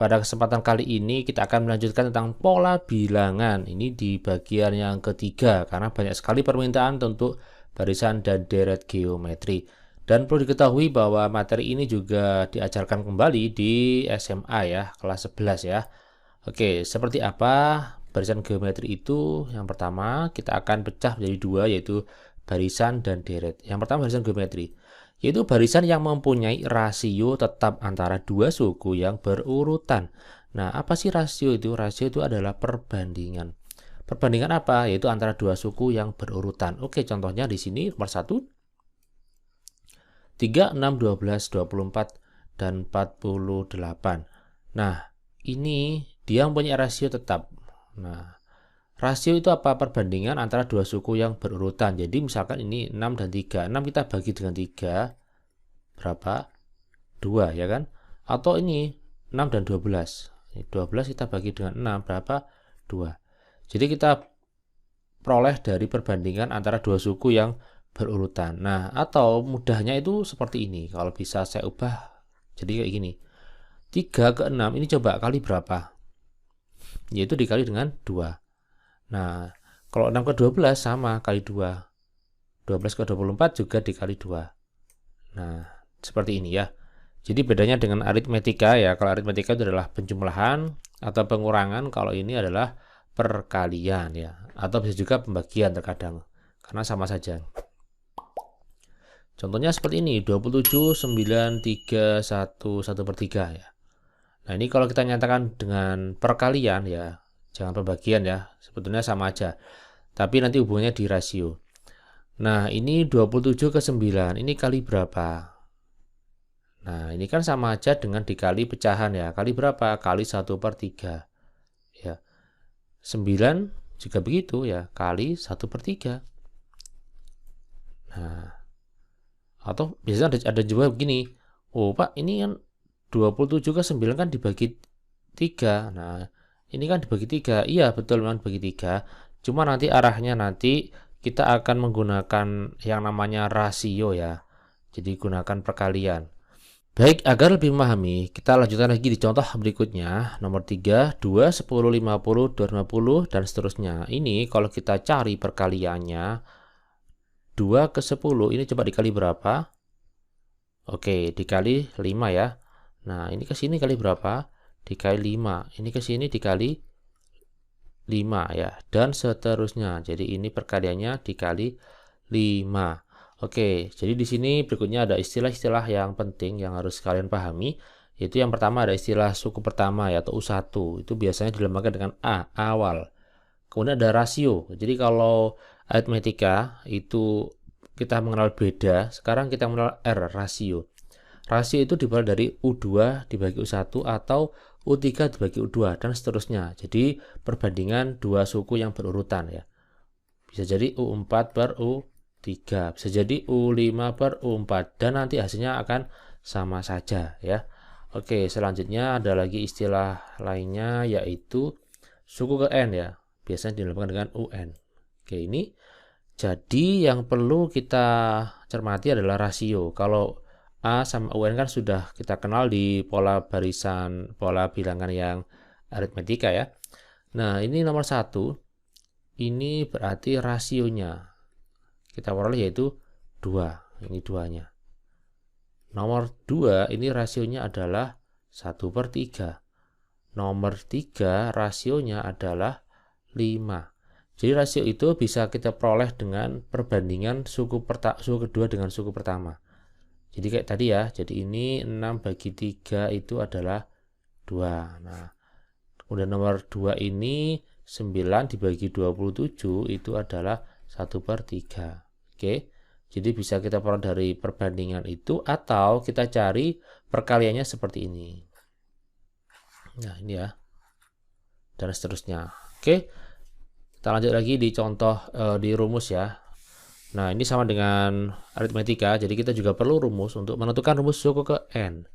Pada kesempatan kali ini kita akan melanjutkan tentang pola bilangan. Ini di bagian yang ketiga karena banyak sekali permintaan untuk barisan dan deret geometri. Dan perlu diketahui bahwa materi ini juga diajarkan kembali di SMA ya, kelas 11 ya. Oke, seperti apa barisan geometri itu? Yang pertama kita akan pecah menjadi dua, yaitu barisan dan deret. Yang pertama barisan geometri, yaitu barisan yang mempunyai rasio tetap antara dua suku yang berurutan. Nah, apa sih rasio itu? Rasio itu adalah perbandingan. Perbandingan apa? Yaitu antara dua suku yang berurutan. Oke, contohnya di sini nomor 1, 3, 6, 12, 24, dan 48. Nah, ini dia mempunyai rasio tetap. Nah, rasio itu apa? Perbandingan antara dua suku yang berurutan. Jadi misalkan ini 6 dan 3. 6 kita bagi dengan 3, berapa? 2 ya kan? Atau ini 6 dan 12. 12 kita bagi dengan 6, berapa? 2. Jadi kita peroleh dari perbandingan antara dua suku yang berurutan. Nah, atau mudahnya itu seperti ini. Kalau bisa saya ubah jadi kayak gini. 3 ke 6 ini coba kali berapa? Yaitu dikali dengan 2. Nah, kalau 6 ke 12 sama kali 2. 12 ke 24 juga dikali 2. Nah, seperti ini ya. Jadi bedanya dengan aritmetika ya. Kalau aritmetika itu adalah penjumlahan atau pengurangan, kalau ini adalah perkalian ya. Atau bisa juga pembagian terkadang. Karena sama saja. Contohnya seperti ini, 27, 9, 3, 1, 1/3 ya. Nah, ini kalau kita nyatakan dengan perkalian ya, jangan pembagian ya, sebetulnya sama aja. Tapi nanti hubungannya di rasio. Nah, ini 27 ke 9, ini kali berapa? Nah, ini kan sama aja dengan dikali pecahan ya. Kali berapa? Kali 1/3. Ya. 9 juga begitu ya, kali 1/3. Nah, atau biasanya ada juga begini. Oh, Pak, ini kan 27 ke 9 kan dibagi 3. Nah, ini kan dibagi 3. Iya, betul memang dibagi 3. Cuma nanti arahnya kita akan menggunakan yang namanya rasio ya. Jadi gunakan perkalian. Baik, agar lebih memahami, kita lanjutkan lagi di contoh berikutnya. Nomor 3, 2, 10, 50, 250, dan seterusnya. Ini kalau kita cari perkaliannya, 2 ke 10, ini coba dikali berapa? Oke, dikali 5 ya. Nah, ini ke sini kali berapa? Dikali 5. Ini ke sini dikali 5 ya. Dan seterusnya. Jadi ini perkaliannya dikali 5. Oke, jadi di sini berikutnya ada istilah-istilah yang penting yang harus kalian pahami. Yaitu yang pertama ada istilah suku pertama ya, atau U1. Itu biasanya dilambangkan dengan A, awal. Kemudian ada rasio. Jadi kalau aritmetika itu kita mengenal beda, sekarang kita mengenal R, rasio. Rasio itu dibuat dari U2 dibagi U1 atau U3 dibagi U2 dan seterusnya. Jadi perbandingan dua suku yang berurutan ya. Bisa jadi U4 per U3, bisa jadi U5 per U4, dan nanti hasilnya akan sama saja ya. Oke, selanjutnya ada lagi istilah lainnya yaitu suku ke N ya. Biasanya dilambangkan dengan UN. Oke, ini jadi yang perlu kita cermati adalah rasio. Kalau A sama UN kan sudah kita kenal di pola barisan, pola bilangan yang aritmetika ya. Nah, ini nomor 1. Ini berarti rasionya. Kita peroleh yaitu 2. Ini 2-nya. Nomor 2, ini rasionya adalah 1/3. Nomor 3, rasionya adalah 5. Jadi rasio itu bisa kita peroleh dengan perbandingan suku kedua dengan suku pertama. Jadi kayak tadi ya, jadi ini 6 bagi 3 itu adalah 2. Nah, kemudian nomor 2 ini 9 dibagi 27 itu adalah 1/3. Oke, jadi bisa kita peroleh dari perbandingan itu atau kita cari perkaliannya seperti ini. Nah, ini ya. Dan seterusnya. Oke, kita lanjut lagi di contoh di rumus ya. Nah, ini sama dengan aritmetika, jadi kita juga perlu rumus untuk menentukan rumus suku ke N.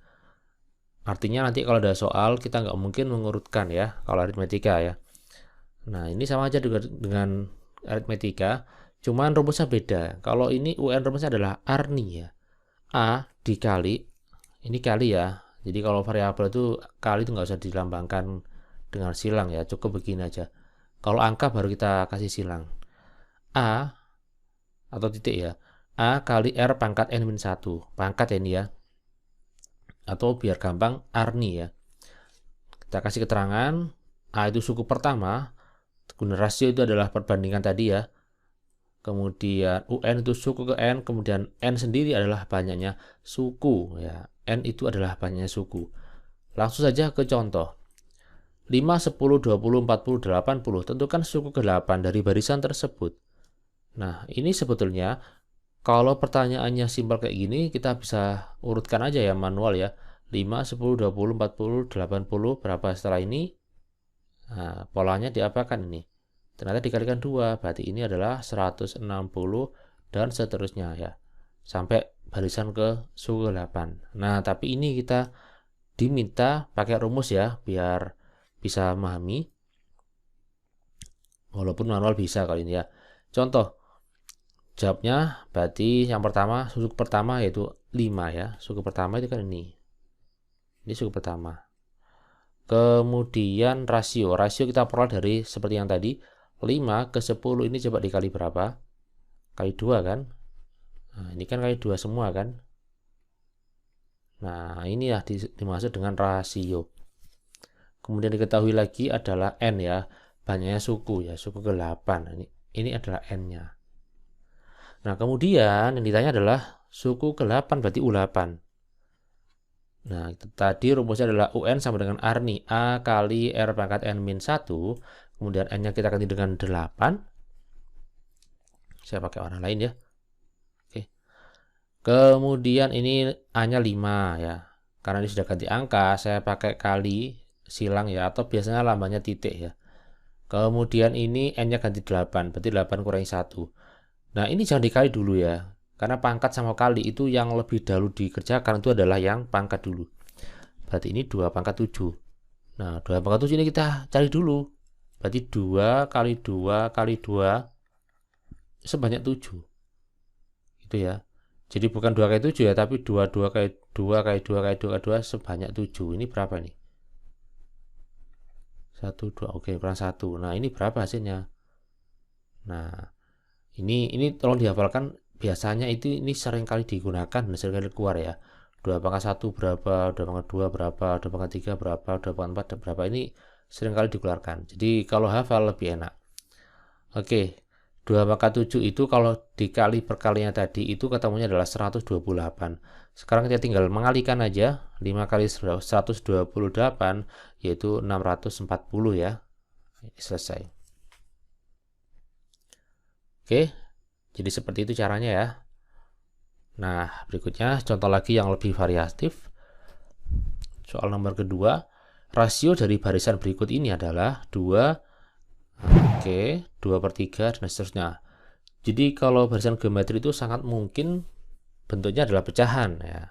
Artinya nanti kalau ada soal, kita nggak mungkin mengurutkan ya, kalau aritmetika ya. Nah, ini sama aja juga dengan aritmetika, cuman rumusnya beda. Kalau ini UN rumusnya adalah Arni ya. A dikali, ini kali ya, Jadi kalau variabel itu kali itu nggak usah dilambangkan dengan silang ya, cukup begini aja. Kalau angka baru kita kasih silang. A atau titik ya, A kali R pangkat N-1, pangkat ya ini ya, atau biar gampang Arni ya. Kita kasih keterangan, A itu suku pertama, guna rasio itu adalah perbandingan tadi ya, kemudian UN itu suku ke N, kemudian N sendiri adalah banyaknya suku ya, N itu adalah banyaknya suku. Langsung saja ke contoh. 5, 10, 20, 40, 80, tentukan suku ke-8 dari barisan tersebut. Nah, ini sebetulnya kalau pertanyaannya simpel kayak gini, kita bisa urutkan aja ya manual ya. 5, 10, 20, 40, 80, berapa setelah ini? Nah, polanya diapakan ini? Ternyata dikalikan 2, berarti ini adalah 160 dan seterusnya ya. Sampai barisan ke suku 8. Nah, tapi ini kita diminta pakai rumus ya, biar bisa memahami. Walaupun manual bisa kali ini ya. Contoh, jawabnya berarti yang pertama, suku pertama yaitu 5 ya. Suku pertama itu kan ini. Ini suku pertama. Kemudian rasio. Rasio kita peroleh dari seperti yang tadi. 5 ke 10 ini coba dikali berapa? Kali 2 kan? Nah, ini kan kali 2 semua kan? Nah, ini ya dimaksud dengan rasio. Kemudian diketahui lagi adalah N ya. Banyaknya suku ya, suku ke-8. Ini adalah N-nya. Nah, kemudian yang ditanya adalah suku ke-8 berarti U8. Nah, itu tadi rumusnya adalah UN sama dengan Arni. A kali R pangkat N-1. Kemudian N-nya kita ganti dengan 8. Saya pakai warna lain ya. Oke. Kemudian ini A-nya 5 ya. Karena ini sudah ganti angka, saya pakai kali silang ya. Atau biasanya lambangnya titik ya. Kemudian ini N-nya ganti 8. Berarti 8 kurangi 1. Nah, ini jangan dikali dulu ya. Karena pangkat sama kali itu yang lebih dahulu dikerjakan itu adalah yang pangkat dulu. Berarti ini 2 pangkat 7. Nah, 2 pangkat 7 ini kita cari dulu. Berarti 2 kali 2 kali 2 sebanyak 7. Gitu ya. Jadi bukan 2 kali 7 ya, tapi 2 kali 2 kali 2 kali 2 kali 2 sebanyak 7. Ini berapa nih? 1, 2. Oke, kurang 1. Nah, ini berapa hasilnya? Nah, ini tolong dihafalkan. Biasanya ini sering kali digunakan dan sering kali keluar ya. 2 pangkat 1 berapa, 2 pangkat 2 berapa, 2 pangkat 3 berapa, 2 pangkat 4 berapa. Ini sering kali dikeluarkan. Jadi kalau hafal lebih enak. Oke, 2 pangkat 7 itu kalau dikali perkaliannya tadi itu ketemunya adalah 128. Sekarang kita tinggal mengalikan aja. 5 kali 128 yaitu 640 ya. Selesai. Oke, jadi seperti itu caranya ya. Nah, berikutnya contoh lagi yang lebih variatif. Soal nomor kedua, rasio dari barisan berikut ini adalah 2, 2/3 dan seterusnya. Jadi kalau barisan geometri itu sangat mungkin bentuknya adalah pecahan ya.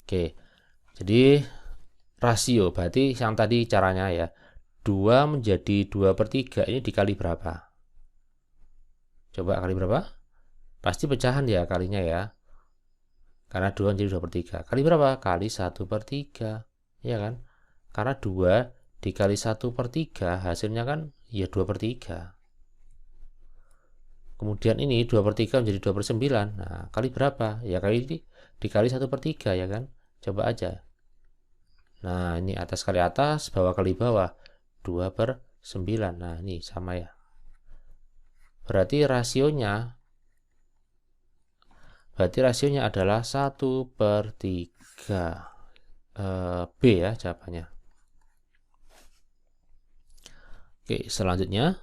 Oke, jadi rasio berarti yang tadi caranya ya. 2 menjadi 2/3 ini dikali berapa? Coba kali berapa? Pasti pecahan ya kalinya ya. Karena 2 menjadi 2/3. Kali berapa? Kali 1/3. Ya kan? Karena 2 dikali 1/3 hasilnya kan ya 2/3. Kemudian ini 2/3 menjadi 2/9. Nah, kali berapa? Ya kali ini dikali 1/3 ya kan? Coba aja. Nah, ini atas kali atas, bawah kali bawah. 2/9. Nah, ini sama ya. Berarti rasionya adalah 1/3. B ya jawabannya. Oke, selanjutnya.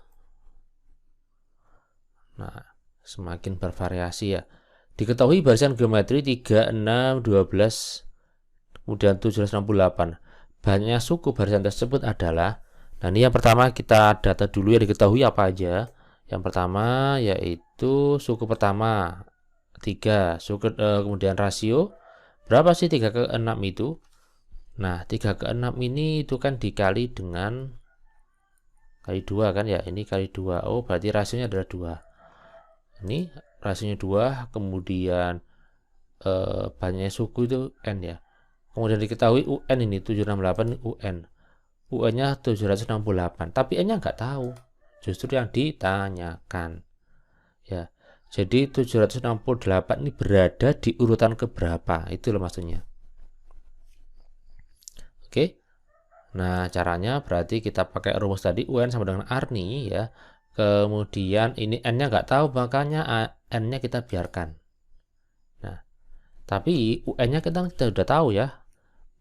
Nah, semakin bervariasi ya. Diketahui barisan geometri 3, 6, 12, kemudian 768. Banyak suku barisan tersebut adalah, nah ini yang pertama kita data dulu ya, diketahui apa aja. Yang pertama yaitu suku pertama 3, kemudian rasio berapa sih 3 ke 6 itu? Nah, 3 ke 6 ini itu kan dikali dengan kali 2 kan ya, ini kali 2. Oh, berarti rasionya adalah 2. Ini rasionya 2, kemudian banyaknya suku itu N ya. Kemudian diketahui UN ini 768 UN. UN-nya 768, tapi N-nya nggak tahu. Justru yang ditanyakan. Ya. Jadi 768 ini berada di urutan keberapa? Itu loh maksudnya. Oke. Nah, caranya berarti kita pakai rumus tadi UN sama dengan Arni ya. Kemudian ini N-nya nggak tahu, makanya N-nya kita biarkan. Nah, tapi UN-nya kita udah tahu ya.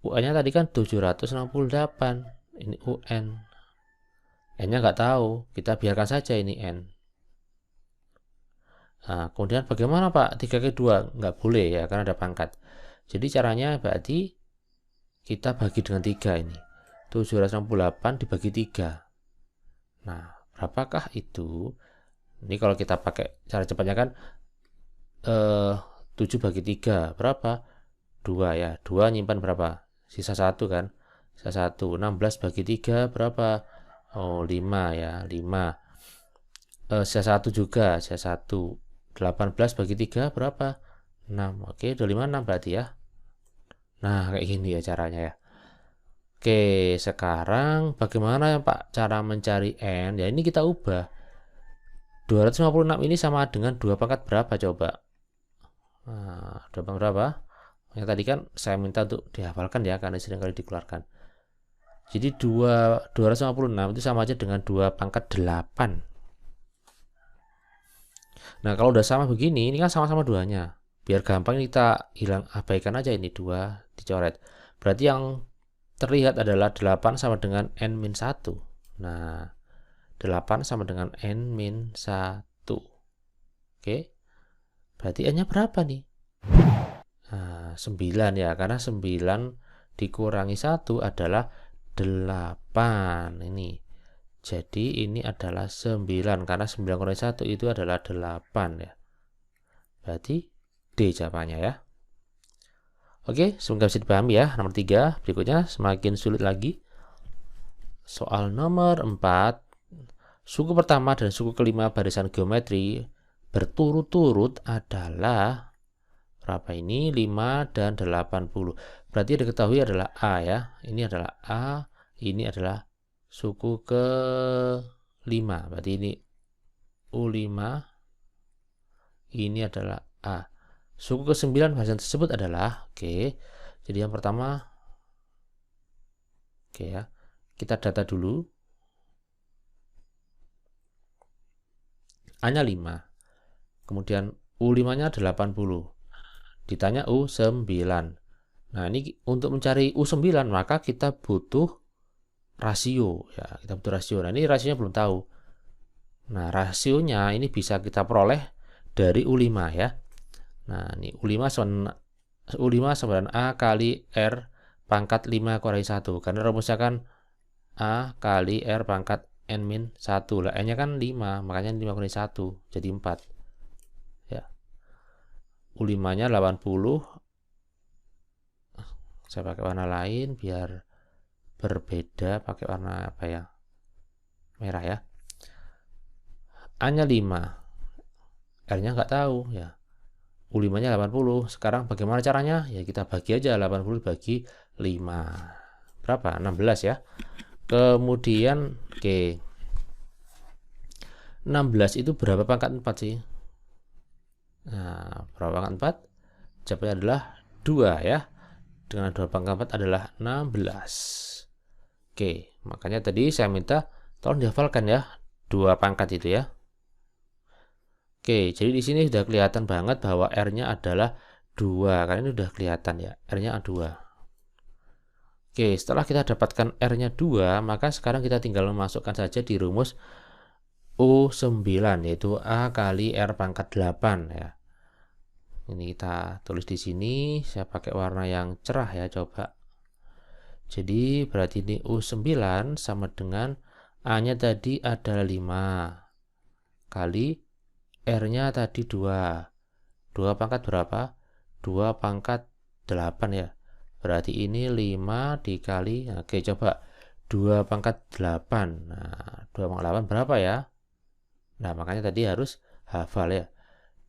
UN-nya tadi kan 768. Ini UN. N-nya nggak tahu, kita biarkan saja ini N. Nah, kemudian bagaimana Pak? 3 ke 2? Nggak boleh ya, karena ada pangkat. Jadi caranya berarti kita bagi dengan 3 ini. 768 dibagi 3. Nah, berapakah itu? Ini kalau kita pakai cara cepatnya kan 7 bagi 3 berapa? 2 ya. 2 nyimpan berapa? Sisa 1 kan? Sisa 1. 16 bagi 3 berapa? Oh, 5 ya. 5. Sisa 1 juga. Sisa 1. 18 bagi 3 berapa? 6. Oke, 26 berarti ya. Nah, kayak gini ya caranya ya. Oke, sekarang bagaimana ya Pak cara mencari N? Ya ini kita ubah. 256 ini sama dengan 2 pangkat berapa coba? Nah, 2 pangkat berapa? Yang tadi kan saya minta untuk dihafalkan ya, karena sering kali dikeluarkan. Jadi 256 itu sama aja dengan 2 pangkat 8. Nah, kalau udah sama begini, ini kan sama-sama 2-nya. Biar gampang kita abaikan aja ini 2, dicoret. Berarti yang terlihat adalah 8 sama dengan N-1. Nah, 8 sama dengan N-1. Oke. Berarti N-nya berapa nih? Nah, 9 ya, karena 9 dikurangi 1 adalah 8. Ini. Jadi ini adalah 9, karena 9 kurangi 1 itu adalah 8 ya. Berarti D jawabannya ya. Oke, semoga bisa dipahami ya. Nomor 3, berikutnya semakin sulit lagi. Soal nomor 4. Suku pertama dan suku kelima barisan geometri berturut-turut adalah berapa ini? 5 dan 80. Berarti diketahui adalah A ya. Ini adalah A, ini adalah suku ke-5. Berarti ini U5. Ini adalah A. Suku ke-9 barisan tersebut adalah oke. Jadi yang pertama oke ya. Kita data dulu. A-nya 5. Kemudian U5-nya 80. Ditanya U9. Nah, ini untuk mencari U9 maka kita butuh rasio ya, kita butuh rasio. Nah, ini rasionya belum tahu. Nah, rasionya ini bisa kita peroleh dari U5 ya. Nah, ini U5 sama dengan A kali R pangkat 5 kurangi 1. Karena rumusnya kan A kali R pangkat N-1. Lah, N-nya kan 5, makanya 5 kurangi 1 jadi 4. Ya. U5-nya 80. Saya pakai warna lain biar berbeda, pakai warna apa ya? Merah ya. A-nya 5. R-nya nggak tahu ya. U5-nya 80. Sekarang bagaimana caranya? Ya kita bagi aja 80 bagi 5. Berapa? 16 ya. Kemudian oke. 16 itu berapa pangkat 4 sih? Nah, berapa pangkat 4? Jawabannya adalah 2 ya. Dengan 2 pangkat 4 adalah 16. Oke, makanya tadi saya minta tolong dihafalkan ya 2 pangkat itu ya. Oke, jadi di sini sudah kelihatan banget bahwa R-nya adalah 2. Karena ini sudah kelihatan ya, R-nya 2. Oke, setelah kita dapatkan R-nya 2, maka sekarang kita tinggal memasukkan saja di rumus U9, yaitu A kali R pangkat 8 ya. Ini kita tulis di sini, saya pakai warna yang cerah ya, coba. Jadi berarti ini U9 sama dengan A-nya tadi adalah 5 kali R-nya tadi 2. 2 pangkat berapa? 2 pangkat 8 ya. Berarti ini 5 dikali, oke coba 2 pangkat 8. Nah, 2 pangkat 8 berapa ya? Nah, makanya tadi harus hafal ya.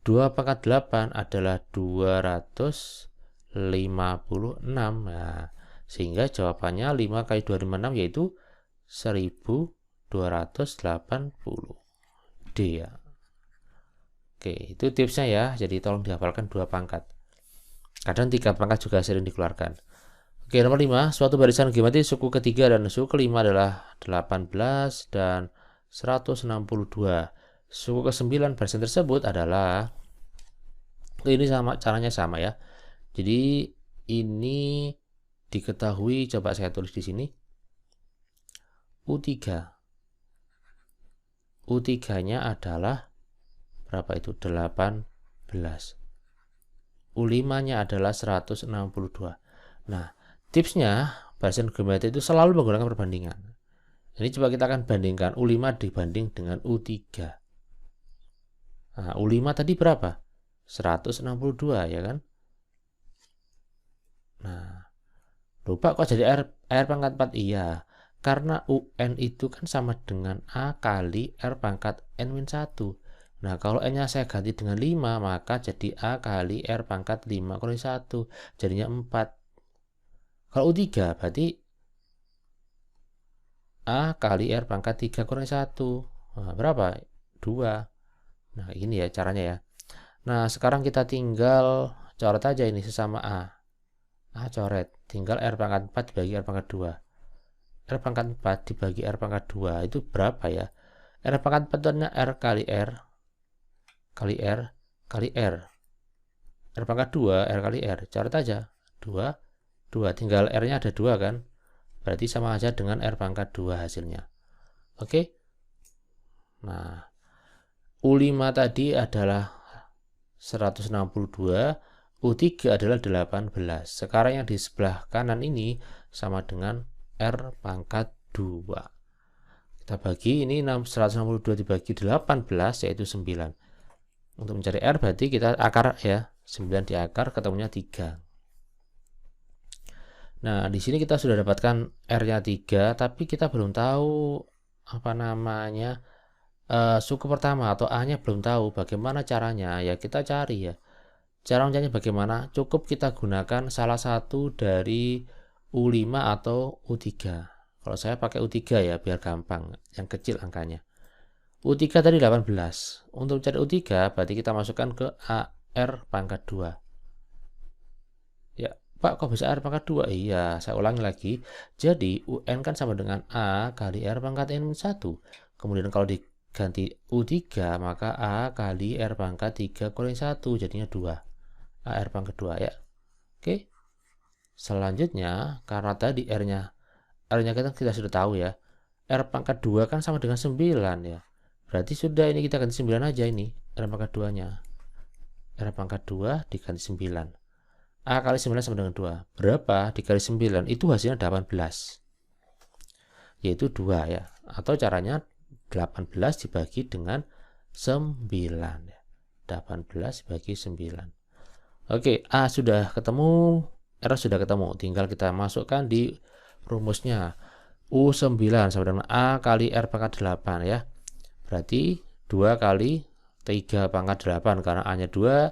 2 pangkat 8 adalah 250. 56. Nah, sehingga jawabannya 5 kali 256 yaitu 1280 D ya. Oke, itu tipsnya ya. Jadi tolong dihafalkan 2 pangkat. Kadang 3 pangkat juga sering dikeluarkan. Oke, nomor 5, suatu barisan geometri suku ketiga dan suku kelima adalah 18 dan 162. Suku ke-9 barisan tersebut adalah, ini sama, caranya sama ya. Jadi ini diketahui, coba saya tulis di sini. U3. U3-nya adalah berapa itu? 18. U5-nya adalah 162. Nah, tipsnya barisan geometri itu selalu menggunakan perbandingan. Ini coba kita akan bandingkan U5 dibanding dengan U3. Nah, U5 tadi berapa? 162 ya kan? Nah, lupa kok jadi R pangkat 4? Iya, karena UN itu kan sama dengan A kali R pangkat N-1. Nah, kalau N-nya saya ganti dengan 5, maka jadi A kali R pangkat 5 kurangi 1. Jadinya 4. Kalau U3 berarti A kali R pangkat 3 kurangi 1. Nah, berapa? 2. Nah, ini ya caranya ya. Nah, sekarang kita tinggal coret aja ini sesama A. A coret. Tinggal R pangkat 4 dibagi R pangkat 2. R pangkat 4 dibagi R pangkat 2 itu berapa ya? R pangkat 4 itu R kali R kali R kali R. R pangkat 2 R kali R. Coret aja. 2. Tinggal R-nya ada 2 kan? Berarti sama aja dengan R pangkat 2 hasilnya. Oke? Nah, U5 tadi adalah 162, U3 adalah 18. Sekarang yang di sebelah kanan ini sama dengan R pangkat 2. Kita bagi ini 162 dibagi 18 yaitu 9. Untuk mencari R berarti kita akar ya. 9 di akar ketemunya 3. Nah, di sini kita sudah dapatkan R-nya 3, tapi kita belum tahu apa namanya suku pertama atau A-nya belum tahu. Bagaimana caranya? Ya kita cari ya. Cara mencarinya bagaimana? Cukup kita gunakan salah satu dari U5 atau U3. Kalau saya pakai U3 ya biar gampang, yang kecil angkanya. U3 tadi 18. Untuk mencari U3 berarti kita masukkan ke AR pangkat 2. Ya, Pak kok bisa R pangkat 2? Iya, saya ulangi lagi. Jadi UN kan sama dengan A kali R pangkat N-1. Kemudian kalau diganti U3 maka A kali R pangkat 3 kurangi 1 jadinya 2. AR pangkat 2 ya. Oke. Selanjutnya karena tadi R-nya kita sudah tahu ya. R pangkat 2 kan sama dengan 9 ya. Berarti sudah ini kita ganti 9 aja ini. R pangkat 2-nya. R pangkat 2 diganti 9. A kali 9 sama dengan 2. Berapa dikali 9? Itu hasilnya 18. Yaitu 2 ya. Atau caranya 18 dibagi dengan 9 ya. 18 dibagi 9. Oke, A sudah ketemu, R sudah ketemu. Tinggal kita masukkan di rumusnya. U9 sama dengan A kali R pangkat 8 ya. Berarti 2 kali 3 pangkat 8 karena A-nya 2,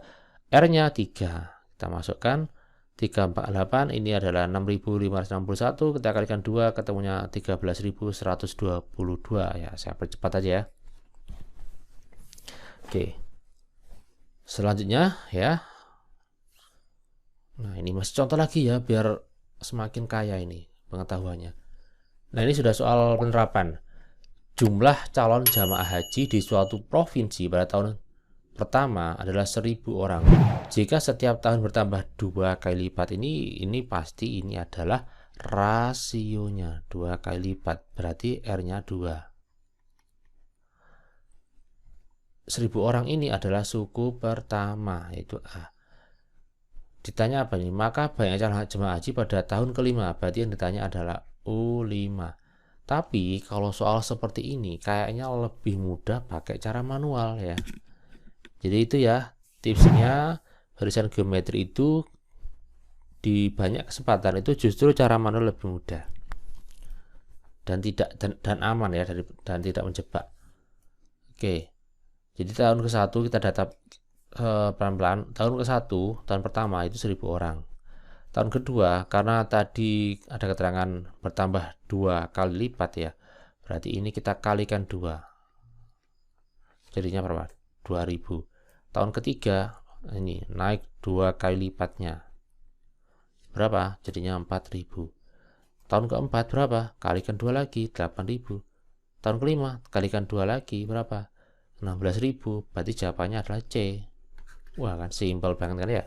R-nya 3. Kita masukkan 348 ini adalah 6561, kita kalikan 2 ketemunya 13.122 ya. Saya percepat aja ya. Oke. Selanjutnya ya. Nah, ini masih contoh lagi ya biar semakin kaya ini pengetahuannya. Nah, ini sudah soal penerapan. Jumlah calon jamaah haji di suatu provinsi pada tahun pertama adalah 1.000 orang. Jika setiap tahun bertambah 2 kali lipat, ini pasti ini adalah rasionya 2 kali lipat. Berarti R-nya 2. 1.000 orang ini adalah suku pertama, yaitu A. Ditanya apa ini? Maka banyak calon jemaah haji pada tahun kelima. Berarti yang ditanya adalah U5. Tapi kalau soal seperti ini kayaknya lebih mudah pakai cara manual ya. Jadi itu ya tipsnya, barisan geometri itu di banyak kesempatan itu justru cara manual lebih mudah dan aman ya, dan tidak menjebak. Oke. Jadi tahun ke-1 kita data pelan-pelan. Tahun ke-1, tahun pertama itu 1.000 orang. Tahun kedua, karena tadi ada keterangan bertambah 2 kali lipat ya, berarti ini kita kalikan 2. Jadinya berapa? 2000. Tahun ketiga, ini naik 2 kali lipatnya. Berapa? Jadinya 4000. Tahun keempat berapa? Kalikan 2 lagi, 8000. Tahun kelima, kalikan 2 lagi, berapa? 16.000. Berarti jawabannya adalah C. Wah, kan simpel banget kan ya?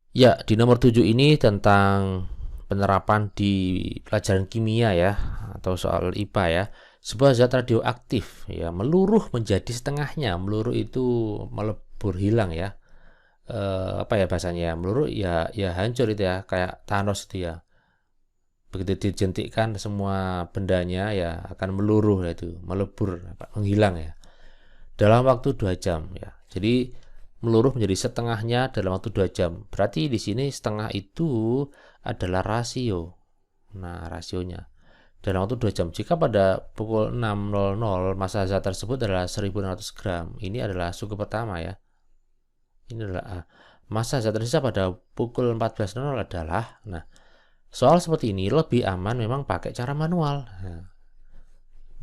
Ya, di nomor 7 ini tentang penerapan di pelajaran kimia ya, atau soal IPA ya. Sebuah zat radioaktif ya meluruh menjadi setengahnya. Meluruh itu melebur hilang ya. Apa ya bahasanya ya? Meluruh ya hancur itu ya, kayak Thanos itu ya. Begitu dijentikkan semua bendanya ya akan meluruh itu, melebur, menghilang ya. Dalam waktu 2 jam ya. Jadi meluruh menjadi setengahnya dalam waktu 2 jam. Berarti di sini setengah itu adalah rasio. Nah, rasionya dalam waktu 2 jam. Jika pada pukul 6.00 massa zat tersebut adalah 1600 gram. Ini adalah suku pertama ya. Ini adalah A. Massa zat tersisa pada pukul 14.00 adalah, nah, soal seperti ini lebih aman memang pakai cara manual. Nah,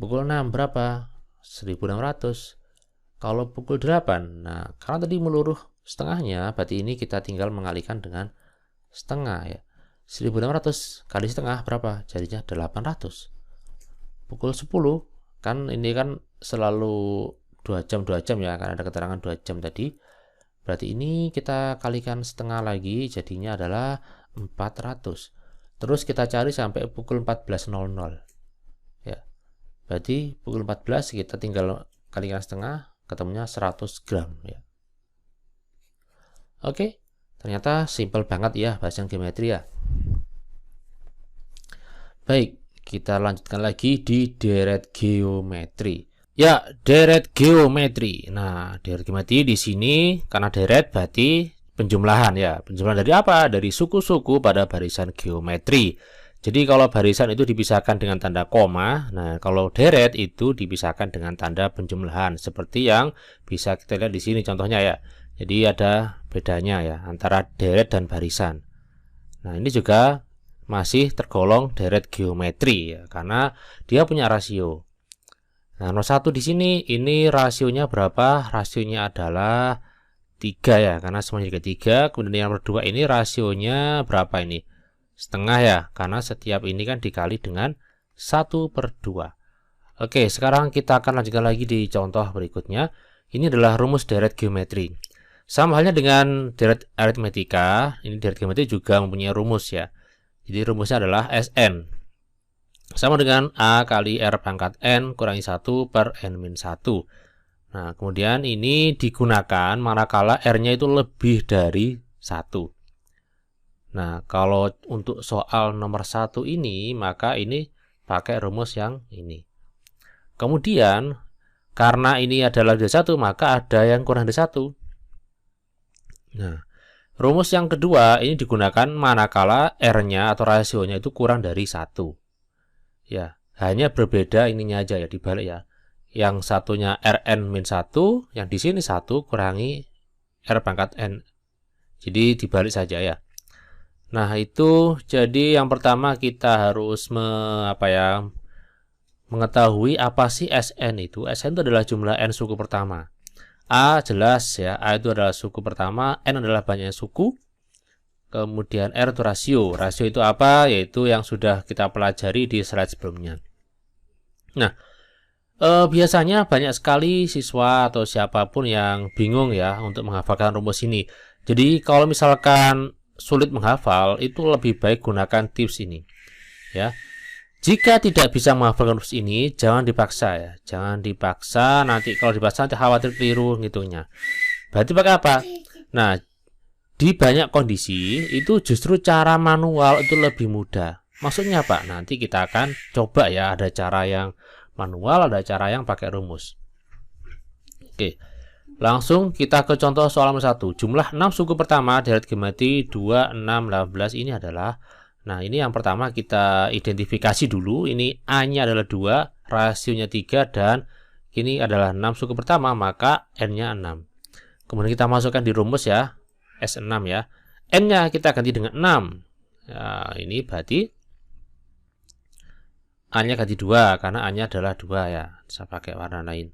pukul 6 berapa? 1600. Kalau pukul 8, nah karena tadi meluruh setengahnya, berarti ini kita tinggal mengalihkan dengan setengah ya. 1600 kali setengah berapa? Jadinya 800. Pukul 10, kan ini kan selalu 2 jam ya, karena ada keterangan 2 jam tadi. Berarti ini kita kalikan setengah lagi, jadinya adalah 400. Terus kita cari sampai pukul 14.00. Ya. Berarti pukul 14 kita tinggal kalikan setengah, ketemunya 100 gram ya. Oke, ternyata simpel banget ya bahasan geometri ya. Baik, kita lanjutkan lagi di deret geometri. Ya, deret geometri. Nah, deret geometri di sini karena deret berarti penjumlahan ya. Penjumlahan dari apa? Dari suku-suku pada barisan geometri. Jadi kalau barisan itu dipisahkan dengan tanda koma, nah kalau deret itu dipisahkan dengan tanda penjumlahan seperti yang bisa kita lihat di sini contohnya ya. Jadi ada bedanya ya antara deret dan barisan. Nah, ini juga masih tergolong deret geometri ya karena dia punya rasio. Nah, nomor 1 di sini ini rasionya berapa? Rasionya adalah 3 ya karena semuanya juga 3. Kemudian yang nomor 2 ini rasionya berapa ini? Setengah ya, karena setiap ini kan dikali dengan 1/2. Oke, sekarang kita akan lanjutkan lagi di contoh berikutnya. Ini adalah rumus deret geometri. Sama halnya dengan deret aritmetika, ini deret geometri juga mempunyai rumus ya. Jadi rumusnya adalah Sn. Sama dengan A kali R pangkat N kurangi 1 per N-1. Nah, kemudian ini digunakan manakala R-nya itu lebih dari 1. Nah, kalau untuk soal nomor 1 ini, maka ini pakai rumus yang ini. Kemudian, karena ini adalah dari 1, maka ada yang kurang dari 1. Nah, rumus yang kedua ini digunakan manakala R-nya atau rasionya itu kurang dari 1. Ya, hanya berbeda ininya aja ya, dibalik ya. Yang satunya Rn-1, yang di sini 1 kurangi R pangkat N. Jadi dibalik saja ya. Nah, itu jadi yang pertama kita harus mengetahui apa sih Sn itu. Sn itu adalah jumlah N suku pertama. A jelas ya, A itu adalah suku pertama, N adalah banyak suku. Kemudian R itu rasio. Rasio itu apa? Yaitu yang sudah kita pelajari di slide sebelumnya. Nah, biasanya banyak sekali siswa atau siapapun yang bingung ya untuk menghafalkan rumus ini. Jadi kalau misalkan sulit menghafal, itu lebih baik gunakan tips ini ya. Jika tidak bisa menghafalkan rumus ini, jangan dipaksa ya, jangan dipaksa. Nanti kalau dipaksa nanti khawatir keliru ngitungnya. Berarti pakai apa? Nah, di banyak kondisi itu justru cara manual itu lebih mudah. Maksudnya apa? Nanti kita akan coba ya, ada cara yang manual, ada cara yang pakai rumus. Oke. Langsung kita ke contoh soal nomor 1. Jumlah 6 suku pertama deret geometri 2, 6, 18 ini adalah, nah ini yang pertama kita identifikasi dulu. Ini A-nya adalah 2, rasionya 3, dan ini adalah 6 suku pertama, maka N-nya 6. Kemudian kita masukkan di rumus ya, S6 ya. N-nya kita ganti dengan 6. Nah, ini berarti A-nya ganti 2, karena A-nya adalah 2 ya. Saya pakai warna lain.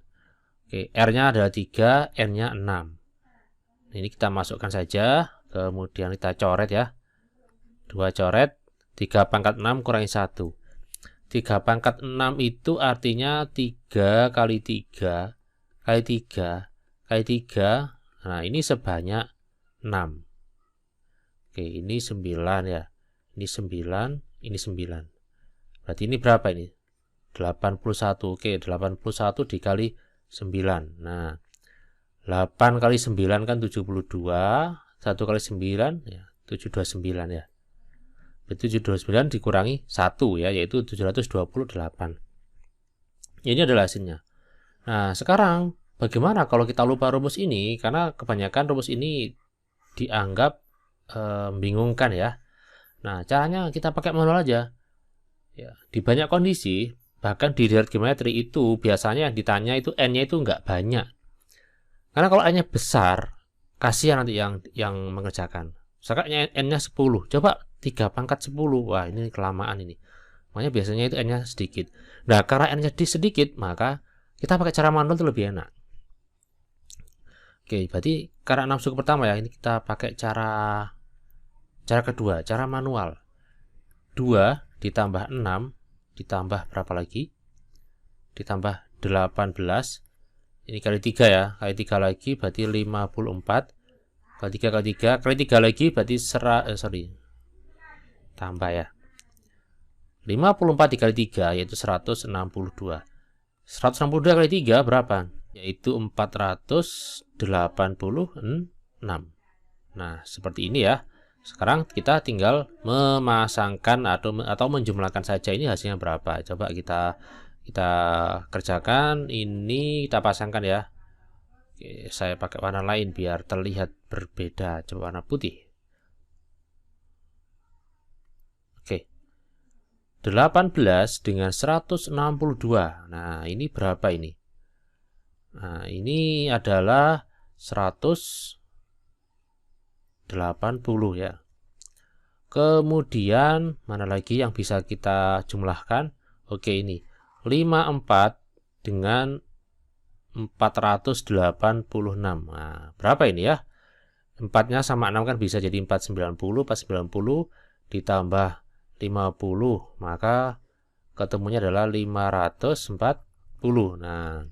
Oke, R-nya adalah 3, N-nya 6. Ini kita masukkan saja, kemudian kita coret ya. 2 coret, 3 pangkat 6 kurangi 1. 3 pangkat 6 itu artinya 3 kali 3 kali 3 kali 3. Nah, ini sebanyak 6. Oke, ini 9 ya. Ini 9, ini 9. Berarti ini berapa ini? 81. Oke, 81 dikali 9. Nah, 8 kali 9 kan 72. 1 kali 9 ya, 729 ya. 729 dikurangi 1 ya, yaitu 728. Ini adalah hasilnya. Nah, sekarang bagaimana kalau kita lupa rumus ini? Karena kebanyakan rumus ini dianggap membingungkan ya. Nah, caranya kita pakai manual aja. Ya, di banyak kondisi, bahkan di deret geometri itu biasanya yang ditanya itu N-nya itu nggak banyak. Karena kalau N-nya besar, kasihan nanti yang mengerjakan. Misalkan N-nya 10, coba 3 pangkat 10. Wah, ini kelamaan ini. Makanya biasanya itu N-nya sedikit. Nah, karena N-nya sedikit, maka kita pakai cara manual itu lebih enak. Oke, berarti karena 6 suku pertama ya, ini kita pakai cara kedua, cara manual. 2 ditambah 6 ditambah berapa lagi? Ditambah 18. Ini kali 3 ya, kali 3 lagi berarti 54. Kali 3 kali 3 kali 3 lagi berarti tambah ya. 54 dikali 3 yaitu 162. 162 kali 3 berapa? Yaitu 486. Nah, seperti ini ya. Sekarang kita tinggal memasangkan atau menjumlahkan saja, ini hasilnya berapa. Coba kita kerjakan. Ini kita pasangkan ya. Oke, saya pakai warna lain biar terlihat berbeda. Coba warna putih. Oke. 18 dengan 162. Nah, ini berapa ini? Nah, ini adalah 180 ya. Kemudian mana lagi yang bisa kita jumlahkan? Oke, ini 54 dengan 486. Nah, berapa ini ya? 4-nya sama 6 kan bisa jadi 490. 490 ditambah 50, maka ketemunya adalah 540. Nah,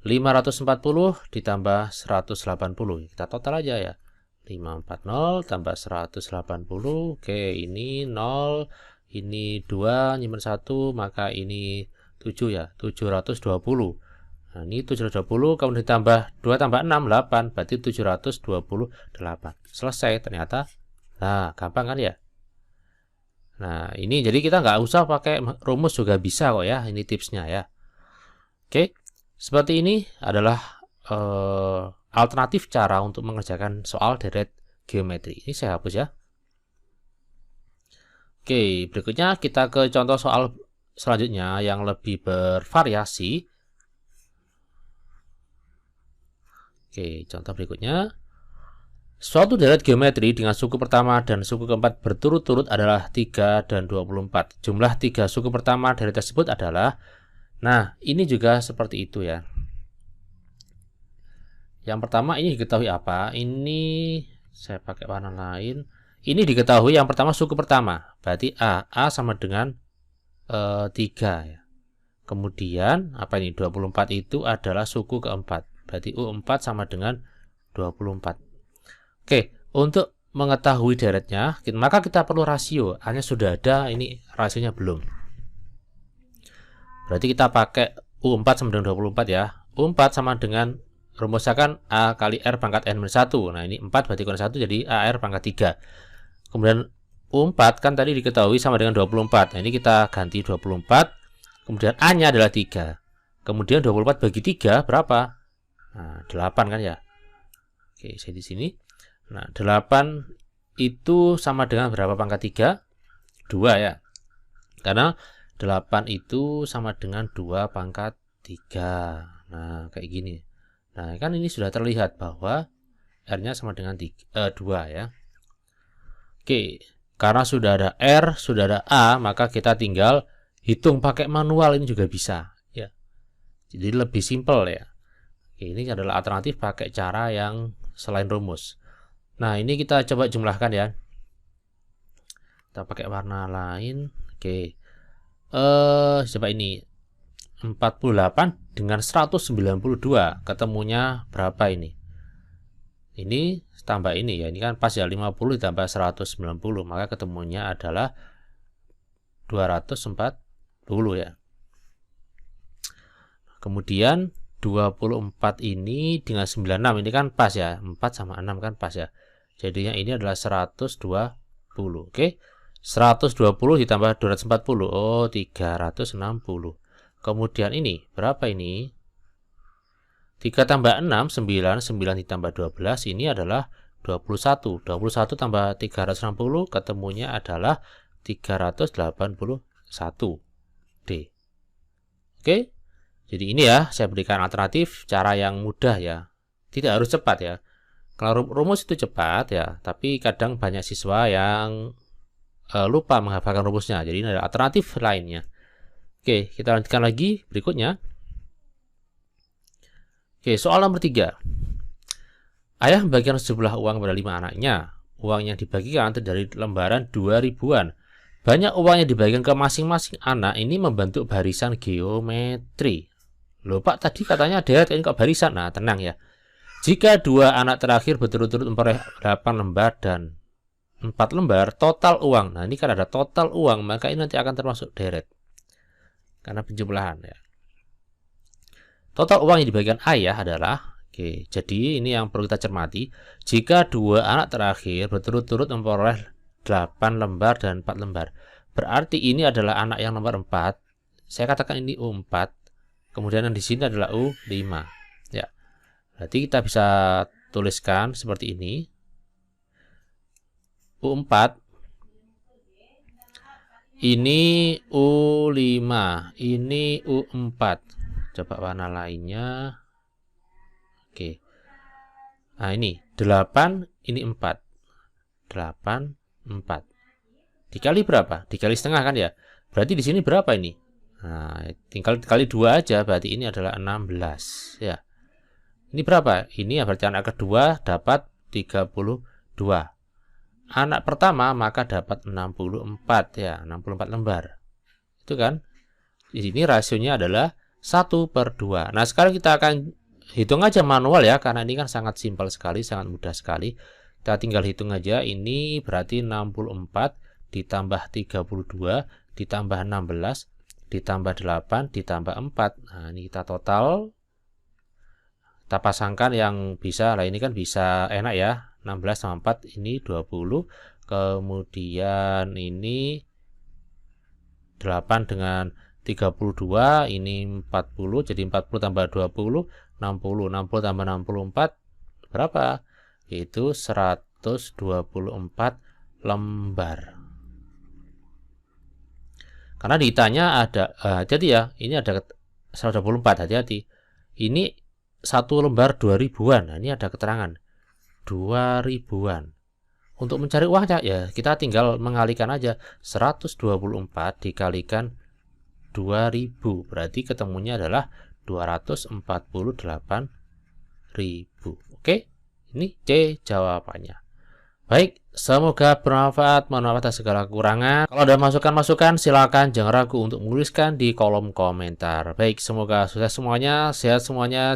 540 ditambah 180. Kita total aja ya. 540 tambah 180. Oke, ini 0, ini 2, nyimpen 1, maka ini 7 ya, 720. Nah, ini 720, kemudian ditambah 2 tambah 6, 8, berarti 728. Selesai ternyata. Nah, gampang kan ya? Nah, ini jadi kita nggak usah pakai rumus juga bisa kok ya, ini tipsnya ya. Oke, seperti ini adalah alternatif cara untuk mengerjakan soal deret geometri. Ini saya hapus ya. Oke, berikutnya kita ke contoh soal selanjutnya yang lebih bervariasi. Oke, contoh berikutnya. Suatu deret geometri dengan suku pertama dan suku keempat berturut-turut adalah 3 dan 24. Jumlah 3 suku pertama deret tersebut adalah, nah ini juga seperti itu ya. Yang pertama ini diketahui apa? Ini saya pakai warna lain. Ini diketahui yang pertama suku pertama. Berarti A sama dengan 3 ya. Kemudian apa ini? 24 itu adalah suku keempat. Berarti U4 sama dengan 24. Oke, untuk mengetahui deretnya, maka kita perlu rasio. A-nya sudah ada, ini rasionya belum. Berarti kita pakai U4 sama dengan 24 ya. U4 sama dengan, rumuskan A kali R pangkat N-1. Nah, ini 4 berarti kurang 1, jadi AR pangkat 3. Kemudian U4 kan tadi diketahui sama dengan 24. Nah, ini kita ganti 24. Kemudian A-nya adalah 3. Kemudian 24 bagi 3 berapa? Nah, 8 kan ya. Oke, saya di sini. Nah, 8 itu sama dengan berapa pangkat 3? 2 ya. Karena 8 itu sama dengan 2 pangkat 3. Nah, kayak gini. Nah, kan ini sudah terlihat bahwa R-nya sama dengan 2 ya. Oke, karena sudah ada R, sudah ada A, maka kita tinggal hitung pakai manual, ini juga bisa ya. Jadi lebih simpel ya. Oke, ini adalah alternatif pakai cara yang selain rumus. Nah, ini kita coba jumlahkan ya. Kita pakai warna lain. Oke. Coba ini 48 dengan 192 ketemunya berapa ini? Ini tambah ini ya, ini kan pas ya, 50 ditambah 190, maka ketemunya adalah 240 ya. Kemudian 24 ini dengan 96, ini kan pas ya, 4 sama 6 kan pas ya. Jadinya ini adalah 120. Oke. 120 ditambah 240. Oh, 360. Kemudian ini berapa ini? 3 tambah 6, 9. 9 ditambah 12, ini adalah 21. 21 tambah 360, ketemunya adalah 381 D. Oke. Jadi ini ya, saya berikan alternatif cara yang mudah ya. Tidak harus cepat ya. Kalau rumus itu cepat ya, tapi kadang banyak siswa yang lupa menghafalkan rumusnya. Jadi ini adalah alternatif lainnya. Oke, kita lanjutkan lagi berikutnya. Oke, soal nomor 3. Ayah membagikan sejumlah uang pada 5 anaknya. Uang yang dibagikan terdiri dari lembaran 2000-an. Banyak uang yang dibagikan ke masing-masing anak ini membentuk barisan geometri. Loh Pak, tadi katanya deret, ini kok barisan? Nah, tenang ya. Jika dua anak terakhir berturut-turut memperoleh 8 lembar dan 4 lembar, total uang. Nah, ini kan ada total uang, maka ini nanti akan termasuk deret. Karena penjumlahan ya. Total uang yang dibagikan ayah adalah, oke, jadi ini yang perlu kita cermati. Jika dua anak terakhir berturut-turut memperoleh 8 lembar dan 4 lembar, berarti ini adalah anak yang nomor 4. Saya katakan ini U4. Kemudian yang di sini adalah U5. Ya. Berarti kita bisa tuliskan seperti ini. U4 ini U5, ini U4. Coba warna lainnya. Oke. Nah, ini 8, ini 4. 8, 4. Dikali berapa? Dikali setengah kan ya? Berarti di sini berapa ini? Nah, tinggal kali 2 aja, berarti ini adalah 16 ya. Ini berapa? Ini ya, berarti anak kedua dapat 32. Anak pertama maka dapat 64 ya, 64 lembar. Itu kan? Di sini rasionya adalah 1/2. Nah, sekarang kita akan hitung aja manual ya, karena ini kan sangat simpel sekali, sangat mudah sekali. Kita tinggal hitung aja, ini berarti 64 ditambah 32 ditambah 16 ditambah 8 ditambah 4. Nah, ini kita total. Kita pasangkan yang bisa, lah ini kan bisa enak ya. 16 sama 4 ini 20. Kemudian ini 8 dengan 32, ini 40, jadi 40 tambah 20, 60. 60 tambah 64 berapa? Yaitu 124 lembar. Karena ditanya ada, hati-hati ya, ini ada 124, hati-hati. Ini 1 lembar 2000-an. Nah, ini ada keterangan 2000-an. Untuk mencari uangnya ya kita tinggal mengalikan aja, 124 dikalikan 2000, berarti ketemunya adalah 248.000. Oke, ini C jawabannya. Baik, semoga bermanfaat. Mohon maaf atas segala kekurangan. Kalau ada masukan-masukan, silakan jangan ragu untuk menuliskan di kolom komentar. Baik, semoga sukses semuanya, sehat semuanya.